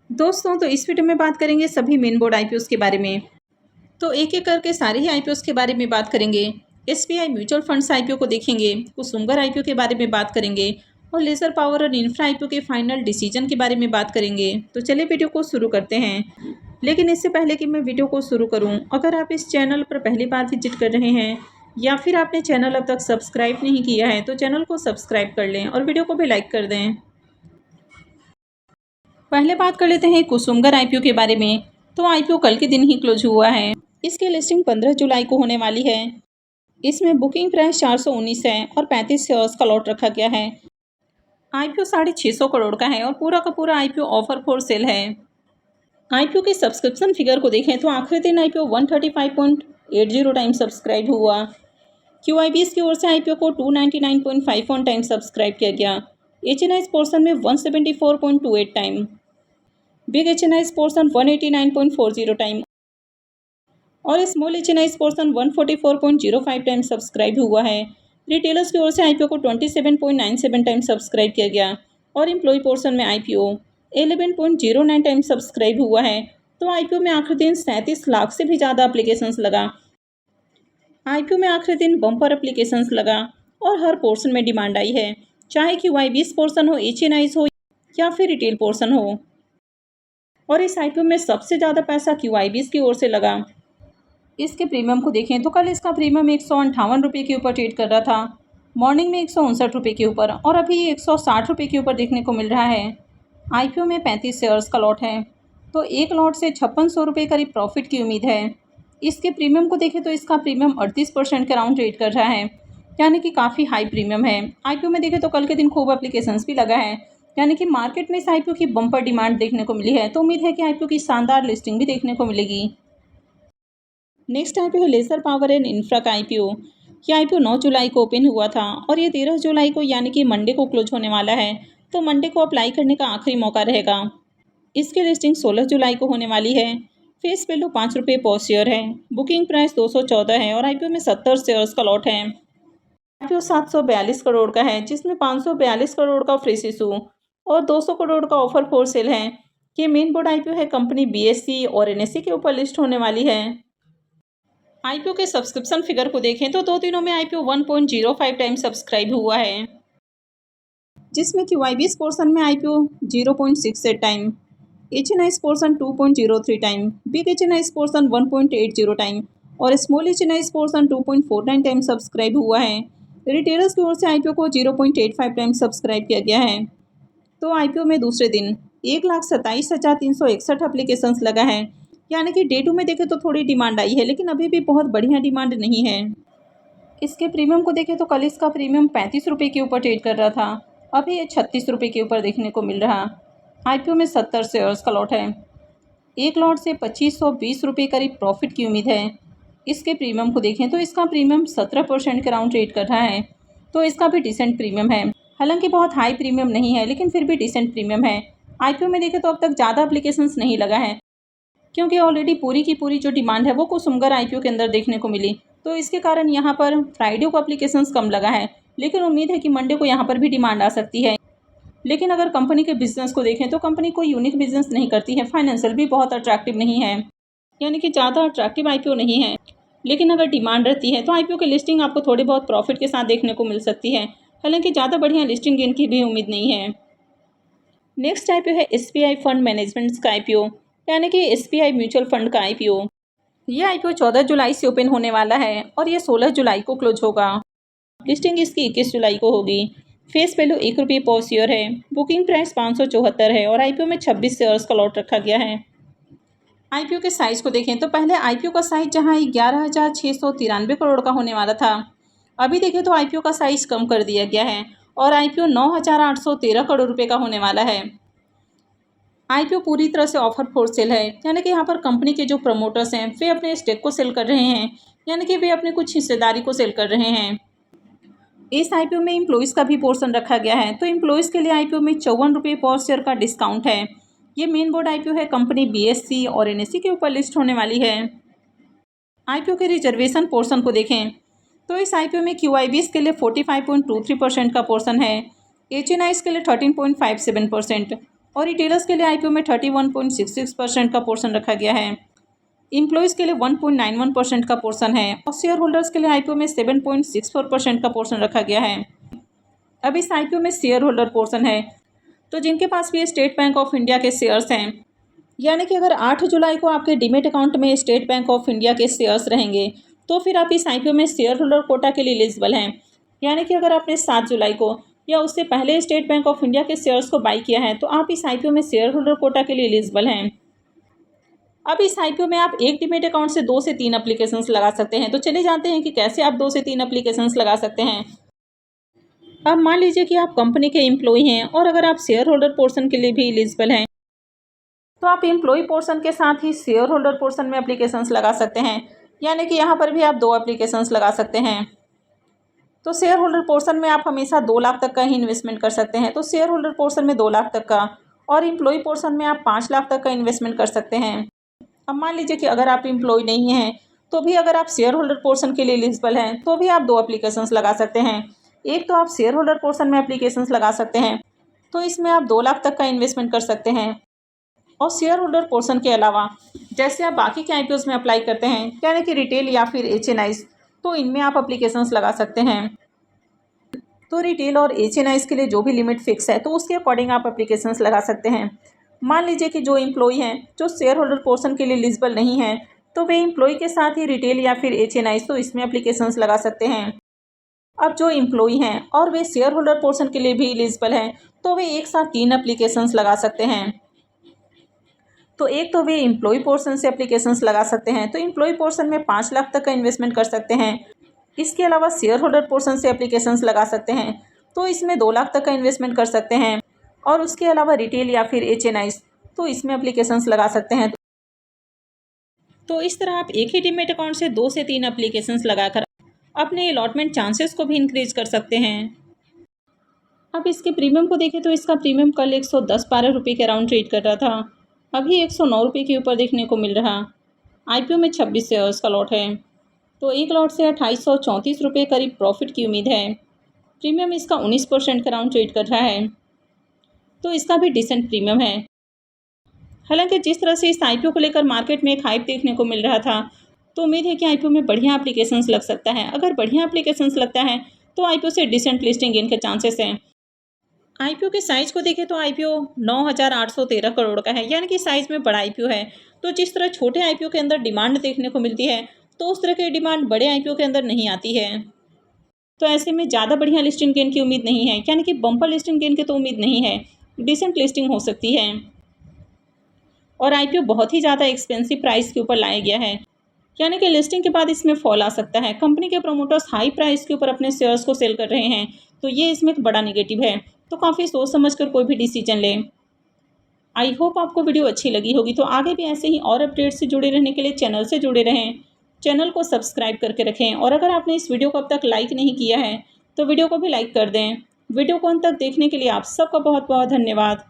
दोस्तों, तो इस वीडियो में बात करेंगे सभी मेन बोर्ड आईपीओस के बारे में। तो एक एक करके सारे ही आईपीओस के बारे में बात करेंगे। एसबीआई म्यूचुअल फंड्स आईपीओ को देखेंगे, कुसुम्बर आईपीओ के बारे में बात करेंगे और लेजर पावर और इंफ्रा आईपीओ के फाइनल डिसीजन के बारे में बात करेंगे। तो चलिए वीडियो को शुरू करते हैं। लेकिन इससे पहले कि मैं वीडियो को शुरू करूं, अगर आप इस चैनल पर पहली बार विजिट कर रहे हैं या फिर आपने चैनल अब तक सब्सक्राइब नहीं किया है तो चैनल को सब्सक्राइब कर लें और वीडियो को भी लाइक कर दें। पहले बात कर लेते हैं कुसुम्बर आईपीओ के बारे में। तो आईपीओ कल के दिन ही क्लोज हुआ है। इसकी लिस्टिंग 15 जुलाई को होने वाली है। इसमें बुकिंग प्राइस 419 है और 35 शेयर्स का लॉट रखा गया है। आईपीओ 650 करोड़ का है और पूरा का पूरा आईपीओ ऑफर फॉर सेल है। आईपीओ के सब्सक्रिप्शन फिगर को देखें तो आखिरी दिन आईपीओ 135.80 टाइम सब्सक्राइब हुआ। क्यूआईबीएस की ओर से आईपीओ को 299.51 टाइम सब्सक्राइब किया गया। एचएनआईज पोर्शन में 174.28 time, big HNIs portion 189.40 time और small HNIs portion 144.05 time subscribe हुआ है। रिटेलर्स की ओर से आईपीओ को 27.97 टाइम सब्सक्राइब किया गया और एम्प्लॉय पोर्शन में आईपीओ 11.09 टाइम सब्सक्राइब हुआ है। तो आईपीओ में आखिरी दिन 37 लाख से भी ज़्यादा एप्लीकेशंस लगा। आईपीओ में आखिरी दिन बम्पर एप्लीकेशंस लगा और हर पोर्शन में डिमांड आई है, चाहे क्यूआईबीएस पोर्शन हो, एचएनआईज हो या फिर रिटेल पोर्शन हो। और इस आईपीओ में सबसे ज़्यादा पैसा क्यूआईबीएस की ओर से लगा। इसके प्रीमियम को देखें तो कल इसका प्रीमियम 158 रुपये के ऊपर ट्रेड कर रहा था। मॉर्निंग में 159 रुपये के ऊपर और अभी 160 रुपये के ऊपर देखने को मिल रहा है। आईपीओ में 35 शेयर्स का लॉट है, तो एक लॉट से 5600 रुपये करीब प्रॉफिट की उम्मीद है। इसके प्रीमियम को देखें तो इसका प्रीमियम 38% के अराउंड ट्रेड कर रहा है, यानी कि काफ़ी हाई प्रीमियम है। आईपीओ में देखें तो कल के दिन खूब एप्लीकेशंस भी लगा है, यानी कि मार्केट में इस आईपीओ की बम्पर डिमांड देखने को मिली है। तो उम्मीद है कि आईपीओ की शानदार लिस्टिंग भी देखने को मिलेगी। नेक्स्ट आईपीओ है लेजर पावर एंड इंफ्रा का आईपीओ। ये आईपीओ 9 जुलाई को ओपन हुआ था और ये 13 जुलाई को यानी कि मंडे को क्लोज होने वाला है। तो मंडे को अप्लाई करने का आखिरी मौका रहेगा। इसकी लिस्टिंग 16 जुलाई को होने वाली है। फेस वैल्यू 5 रुपये पर शेयर है। बुकिंग प्राइस 214 है और आईपीओ में 70 शेयर्स का लॉट है। आईपीओ 742 करोड़ का है, जिसमें 542 करोड़ का फ्रेश इशू और 200 करोड़ का ऑफर फॉर सेल है। ये मेन बोर्ड आईपीओ है, कंपनी बीएसई और एनएसई के ऊपर लिस्ट होने वाली है। आईपीओ के सब्सक्रिप्शन फिगर को देखें तो 2 दिनों में आईपीओ 1.05 टाइम सब्सक्राइब हुआ है, जिसमें क्यूआईबीएस पोर्शन में IPO 0.68 time, HNIs portion 2.03 time, big HNIs portion 1.80 time और small HNIs portion 2.49 time subscribe हुआ है। रिटेलर्स की ओर से आईपीओ को 0.85 टाइम सब्सक्राइब किया गया है। तो आईपीओ में दूसरे दिन 1,27,361 एप्लीकेशंस लगा है, यानी कि डे 2 में देखें तो थोड़ी डिमांड आई है, लेकिन अभी भी बहुत बढ़िया डिमांड नहीं है। इसके प्रीमियम को देखें तो कल इसका प्रीमियम 35 रुपये के ऊपर ट्रेड कर रहा था, अभी ये 36 रुपये के ऊपर देखने को मिल रहा। आईपीओ में 70 शेयर्स का लॉट है। एक लॉट से 2520 रुपये करीब प्रॉफिट की उम्मीद है। इसके प्रीमियम को देखें तो इसका प्रीमियम 17% के अराउंड ट्रेड कर रहा है, तो इसका भी डिसेंट प्रीमियम है। हालांकि बहुत हाई प्रीमियम नहीं है, लेकिन फिर भी डिसेंट प्रीमियम है। आईपीओ में देखें तो अब तक ज़्यादा एप्लीकेशंस नहीं लगा है, क्योंकि ऑलरेडी पूरी की पूरी जो डिमांड है वो कुसुम्बर आईपीओ के अंदर देखने को मिली, तो इसके कारण यहाँ पर फ्राइडे को एप्लीकेशंस कम लगा है। लेकिन उम्मीद है कि मंडे को यहाँ पर भी डिमांड आ सकती है। लेकिन अगर कंपनी के बिजनेस को देखें तो कंपनी कोई यूनिक बिजनेस नहीं करती है, फाइनेंशियल भी बहुत अट्रैक्टिव नहीं है, यानी कि ज़्यादा अट्रैक्टिव आईपीओ नहीं है। लेकिन अगर डिमांड रहती है तो आईपीओ की लिस्टिंग आपको थोड़ी बहुत प्रॉफिट के साथ देखने को मिल सकती है। हालांकि ज़्यादा बढ़िया लिस्टिंग गेन की भी उम्मीद नहीं है। नेक्स्ट आईपीओ है एसबीआई फंड मैनेजमेंट का आईपीओ, यानी कि एसबीआई म्यूचुअल फंड का आईपीओ। ये आईपीओ 14 जुलाई से ओपन होने वाला है और ये 16 जुलाई को क्लोज होगा। लिस्टिंग इसकी 21 जुलाई को होगी। फेस वैल्यू 1 रुपये पर शेयर है। बुकिंग प्राइस 574 है और आईपीओ में 26 शेयर्स का लॉट रखा गया है। आईपीओ के साइज़ को देखें तो पहले आईपीओ का साइज जहां 11,693 करोड़ का होने वाला था, अभी देखें तो आईपीओ का साइज़ कम कर दिया गया है और आईपीओ 9,813 करोड़ रुपए का होने वाला है। आईपीओ पूरी तरह से ऑफर फॉर सेल है, यानी कि यहाँ पर कंपनी के जो प्रमोटर्स हैं वे अपने स्टेक को सेल कर रहे हैं, यानी कि वे अपने कुछ हिस्सेदारी को सेल कर रहे हैं। इस आईपीओ में एम्प्लॉइज़ का भी पोर्शन रखा गया है, तो एम्प्लॉइज़ के लिए आईपीओ में 54 रुपये पर शेयर का डिस्काउंट है। ये मेन बोर्ड आईपीओ है, कंपनी बीएसई और एनएसई के ऊपर लिस्ट होने वाली है। आईपीओ के रिजर्वेशन पोर्शन को देखें तो इस आईपीओ में क्यूआईबीएस के लिए 45.23% का पोर्शन है, एचएनआईज के लिए 13.57% और रिटेलर्स के लिए आईपीओ में 31.66% का पोर्शन रखा गया है। एम्प्लॉयज़ के लिए 1.91% का पोर्शन है और शेयर होल्डर्स के लिए आईपीओ में 7.64% का पोर्शन रखा गया है। अब इस आईपीओ में शेयर होल्डर पोर्शन है, तो जिनके पास भी स्टेट बैंक ऑफ इंडिया के शेयर्स हैं, यानी कि अगर 8 जुलाई को आपके डीमेट अकाउंट में स्टेट बैंक ऑफ इंडिया के शेयर्स रहेंगे तो फिर आप इस आईपीओ में शेयर होल्डर कोटा के लिए एलिजिबल हैं। यानी कि अगर आपने 7 जुलाई को या उससे पहले स्टेट बैंक ऑफ इंडिया के शेयर्स को बाई किया है तो आप इस आईपीओ में शेयर होल्डर कोटा के लिए एलिजिबल हैं। अब इस आईपीओ में आप एक डीमेट अकाउंट से 2 से 3 एप्लीकेशंस लगा सकते हैं। तो चलिए जानते हैं कि कैसे आप 2 से 3 एप्लीकेशंस लगा सकते हैं। अब मान लीजिए कि आप कंपनी के एम्प्लॉय हैं और अगर आप शेयर होल्डर पोर्शन के लिए भी एलिजिबल हैं तो आप एम्प्लॉय पोर्शन के साथ ही शेयर होल्डर पोर्शन में एप्लीकेशंस लगा सकते हैं। यानी कि यहाँ पर भी आप 2 एप्लीकेशंस लगा सकते हैं। तो शेयर होल्डर पोर्शन में आप हमेशा 2 लाख तक का ही इन्वेस्टमेंट कर सकते हैं। तो शेयर होल्डर पोर्शन में 2 लाख तक का और एम्प्लॉय पोर्शन में आप 5 लाख तक का इन्वेस्टमेंट कर सकते हैं। अब मान लीजिए कि अगर आप एम्प्लॉय नहीं हैं तो भी अगर आप शेयर होल्डर पोर्शन के लिए एलिजिबल हैं तो भी आप 2 एप्लीकेशंस लगा सकते हैं। एक तो आप शेयर होल्डर पोर्शन में एप्लीकेशंस लगा सकते हैं, तो इसमें आप 2 लाख तक का इन्वेस्टमेंट कर सकते हैं। और शेयर होल्डर पोर्शन के अलावा जैसे आप बाकी के आईपीओज में अप्लाई करते हैं, यानी कि रिटेल या फिर एचएनआईज, तो इनमें आप एप्लीकेशंस लगा सकते हैं। तो रिटेल और एचएनआईज के लिए जो भी लिमिट फिक्स है तो उसके अकॉर्डिंग आप एप्लीकेशंस लगा सकते हैं। मान लीजिए कि जो एम्प्लॉय हैं जो शेयर होल्डर पोर्शन के लिए एलिजिबल नहीं है तो वे एम्प्लॉय के साथ ही रिटेल या फिर एचएनआईज, तो इसमें एप्लीकेशंस लगा सकते हैं। अब जो एम्प्लॉय हैं और वे शेयर होल्डर पोर्शन के लिए भी एलिजिबल हैं तो वे एक साथ 3 एप्लीकेशंस लगा सकते हैं। तो एक तो वे एम्प्लॉय पोर्शन से एप्लीकेशंस लगा सकते हैं, तो एम्प्लॉय पोर्शन में 5 लाख तक का इन्वेस्टमेंट कर सकते हैं। इसके अलावा शेयर होल्डर पोर्शन से एप्लीकेशंस लगा सकते हैं, तो इसमें 2 लाख तक का इन्वेस्टमेंट कर सकते हैं। और उसके अलावा रिटेल या फिर एचएनआईज, तो इसमें एप्लीकेशंस लगा सकते हैं। तो इस तरह आप एक ही डीमेट अकाउंट से 2 से 3 एप्लीकेशंस लगाकर अपने अलॉटमेंट चांसेस को भी इंक्रीज कर सकते हैं। अब इसके प्रीमियम को देखें तो इसका प्रीमियम कल 110-12 रुपये के अराउंड ट्रेड कर रहा था, अभी 109 रुपये के ऊपर देखने को मिल रहा। आईपीओ में 26 शेयर्स का लॉट है, तो एक लॉट से 2834 रुपये करीब प्रॉफिट की उम्मीद है। प्रीमियम इसका 19% का अराउंड ट्रेड कर रहा है, तो इसका भी डिसेंट प्रीमियम है। हालांकि जिस तरह से इस आईपीओ को लेकर मार्केट में एक हाइप देखने को मिल रहा था, तो उम्मीद है कि आईपीओ में बढ़िया एप्लीकेशंस लग सकता है। अगर बढ़िया एप्लीकेशंस लगता है तो आईपीओ से डिसेंट लिस्टिंग गेन के चांसेस हैं। आईपीओ के साइज़ को देखें तो आईपीओ 9,813 करोड़ का है, यानी कि साइज़ में बड़ा आईपीओ है। तो जिस तरह छोटे आईपीओ के अंदर डिमांड देखने को मिलती है तो उस तरह की डिमांड बड़े आईपीओ के अंदर नहीं आती है। तो ऐसे में ज़्यादा बढ़िया लिस्टिंग गेन की उम्मीद नहीं है, यानी कि बम्पर लिस्टिंग गेन की तो उम्मीद नहीं है, डिसेंट लिस्टिंग हो सकती है। और आईपीओ बहुत ही ज़्यादा एक्सपेंसिव प्राइस के ऊपर लाया गया है, यानी कि लिस्टिंग के बाद इसमें फॉल आ सकता है। कंपनी के प्रोमोटर्स हाई प्राइस के ऊपर अपने शेयर्स को सेल कर रहे हैं, तो ये इसमें एक बड़ा नेगेटिव है। तो काफ़ी सोच समझकर कोई भी डिसीजन लें। आई होप आपको वीडियो अच्छी लगी होगी। तो आगे भी ऐसे ही और अपडेट से जुड़े रहने के लिए चैनल से जुड़े रहें, चैनल को सब्सक्राइब करके रखें। और अगर आपने इस वीडियो को अब तक लाइक नहीं किया है तो वीडियो को भी लाइक कर दें। वीडियो को अंत तक देखने के लिए आप सबका बहुत बहुत धन्यवाद।